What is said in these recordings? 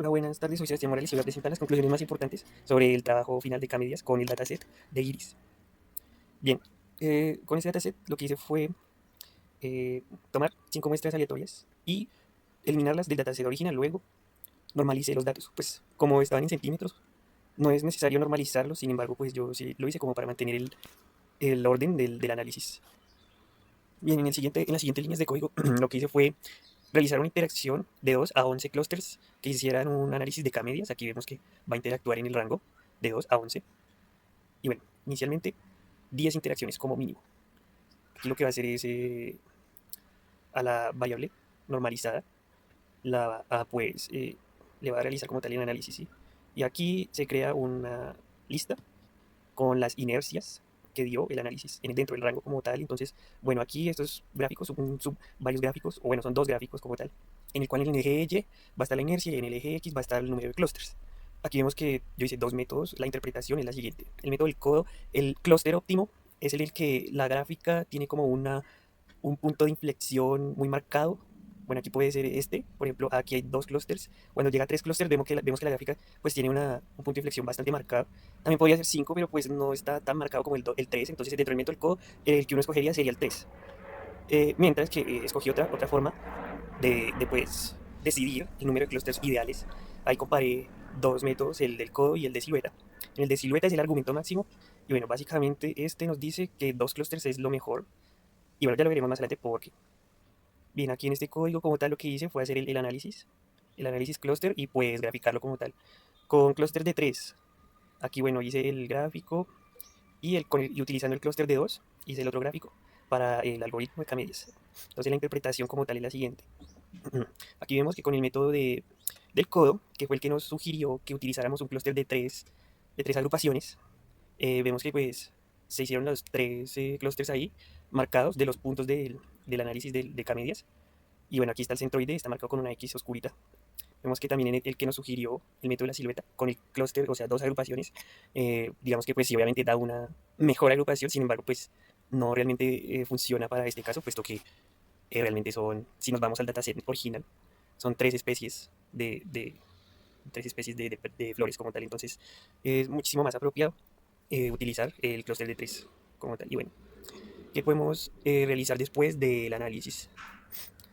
Hola, buenas tardes. Soy Sebastián Morales y voy a presentar las conclusiones más importantes sobre el trabajo final de K-Medias con el dataset de Iris. Bien, con este dataset lo que hice fue tomar 5 muestras aleatorias y eliminarlas del dataset original. Luego normalicé los datos, pues como estaban en centímetros, no es necesario normalizarlos. Sin embargo, pues yo sí lo hice como para mantener el orden del análisis. Bien, en las siguientes líneas de código lo que hice fue realizar una interacción de 2 a 11 clusters que hicieran un análisis de K-medias. Aquí vemos que va a interactuar en el rango de 2 a 11. Y bueno, inicialmente 10 interacciones como mínimo. Aquí lo que va a hacer es a la variable normalizada, le va a realizar como tal el análisis, ¿sí? Y aquí se crea una lista con las inercias que dio el análisis dentro del rango como tal. Entonces, bueno, aquí estos gráficos son varios gráficos, o bueno, son dos gráficos como tal, en el cual en el eje Y va a estar la inercia y en el eje X va a estar el número de clusters. Aquí vemos que yo hice dos métodos. La interpretación es la siguiente. El método del codo, el clúster óptimo, es el que la gráfica tiene como un punto de inflexión muy marcado. Bueno, aquí puede ser este. Por ejemplo, aquí hay dos clusters. Cuando llega a tres clusters, vemos que la gráfica pues tiene un punto de inflexión bastante marcado. También podría ser 5, pero pues no está tan marcado como el 3. Entonces, dentro del método del codo, el que uno escogería sería el 3. Mientras que escogí otra forma de pues decidir el número de clusters ideales. Ahí comparé dos métodos, el del codo y el de silueta. El de silueta es el argumento máximo. Y bueno, básicamente este nos dice que dos clusters es lo mejor. Y bueno, ya lo veremos más adelante porque, bien, aquí en este código como tal lo que hice fue hacer el análisis clúster y pues graficarlo como tal. Con clúster de 3 aquí bueno, hice el gráfico y utilizando el clúster de 2 hice el otro gráfico para el algoritmo de Camellias. Entonces la interpretación como tal es la siguiente. Aquí vemos que con el método del codo, que fue el que nos sugirió que utilizáramos un clúster de tres agrupaciones, vemos que pues se hicieron los tres clústeres ahí marcados de los puntos del análisis de K-medias. Y bueno, aquí está el centroide, está marcado con una X oscurita. Vemos que también el que nos sugirió el método de la silueta con el clúster, o sea, dos agrupaciones, digamos que pues sí, obviamente da una mejor agrupación. Sin embargo, pues no realmente funciona para este caso, puesto que realmente si nos vamos al dataset original, son tres especies de flores como tal. Entonces es muchísimo más apropiado utilizar el clúster de tres como tal. Y bueno, ¿qué podemos realizar después del análisis?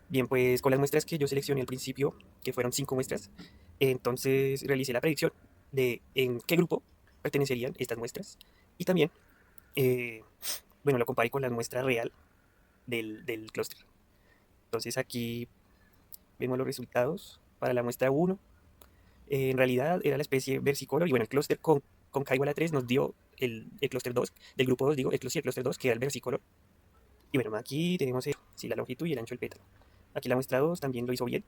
Bien, pues con las muestras que yo seleccioné al principio, que fueron 5 muestras, entonces realicé la predicción de en qué grupo pertenecerían estas muestras. Y también, eh, bueno, lo comparé con la muestra real del clúster. Entonces aquí vemos los resultados para la muestra uno. En realidad era la especie versicolor y bueno, el clúster con K igual a 3 nos dio el clúster 2, del grupo 2 digo, el clúster 2 que era el versicolor. Y bueno, aquí tenemos sí, la longitud y el ancho del pétalo. Aquí la muestra 2 también lo hizo bien.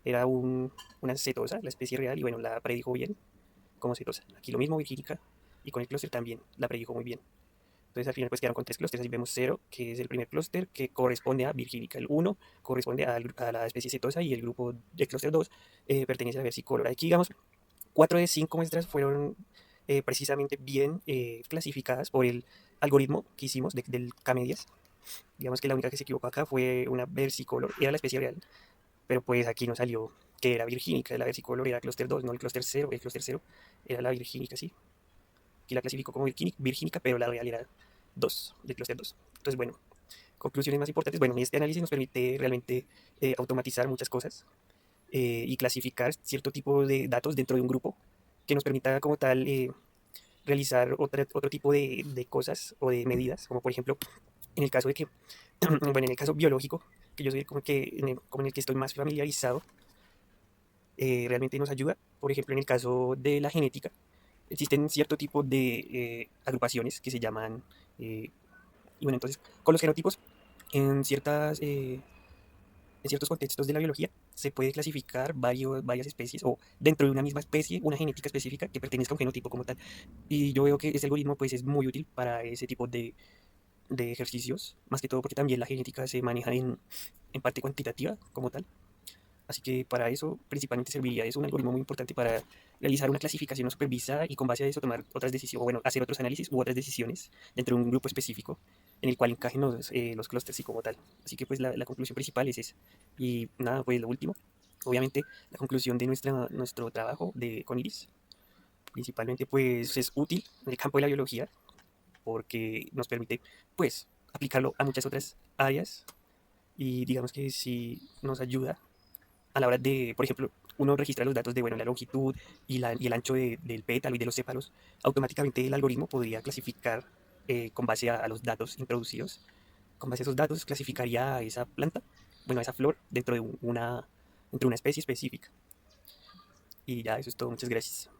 Era una cetosa, la especie real, y bueno, la predijo bien como cetosa. Aquí lo mismo, virgínica, y con el clúster también la predijo muy bien. Entonces al final pues quedaron con tres clústeres. Ahí vemos cero, que es el primer clúster, que corresponde a virgínica. El uno corresponde a la especie cetosa y el grupo de clúster 2 pertenece a la versicolor. Aquí digamos, 4 de 5 muestras fueron precisamente bien clasificadas por el algoritmo que hicimos del K-medias. Digamos que la única que se equivocó acá fue una versicolor, era la especie real, pero pues aquí no salió que era virgínica. La versicolor era clúster 2, no el clúster 0. El clúster 0 era la virgínica, sí. Aquí la clasificó como virgínica, pero la real era 2, del clúster 2. Entonces, bueno, conclusiones más importantes. Bueno, este análisis nos permite realmente automatizar muchas cosas y clasificar cierto tipo de datos dentro de un grupo que nos permita como tal realizar otro tipo de cosas o de medidas, como por ejemplo, en el caso de que, bueno, en el caso biológico, que yo soy como en el que estoy más familiarizado, realmente nos ayuda. Por ejemplo, en el caso de la genética, existen cierto tipo de agrupaciones que se llaman, eh, y bueno, entonces, con los genotipos, en, ciertas, eh, en ciertos contextos de la biología, se puede clasificar varias especies, o dentro de una misma especie, una genética específica que pertenezca a un genotipo como tal. Y yo veo que ese algoritmo pues, es muy útil para ese tipo de ejercicios, más que todo porque también la genética se maneja en parte cuantitativa como tal. Así que para eso principalmente serviría. Es un algoritmo muy importante para realizar una clasificación no supervisada y con base a eso tomar otras decisiones, o bueno, hacer otros análisis u otras decisiones dentro de un grupo específico en el cual encajen los clústeres y como tal. Así que pues la conclusión principal es esa. Y nada, pues lo último. Obviamente, la conclusión de nuestro trabajo con Iris, principalmente, pues es útil en el campo de la biología porque nos permite, pues, aplicarlo a muchas otras áreas y digamos que sí nos ayuda a la hora de, por ejemplo, uno registra los datos de, bueno, la longitud y el ancho del pétalo y de los sépalos, automáticamente el algoritmo podría clasificar con base a los datos introducidos. Con base a esos datos clasificaría a esa planta, bueno, a esa flor dentro de una especie específica. Y ya, eso es todo. Muchas gracias.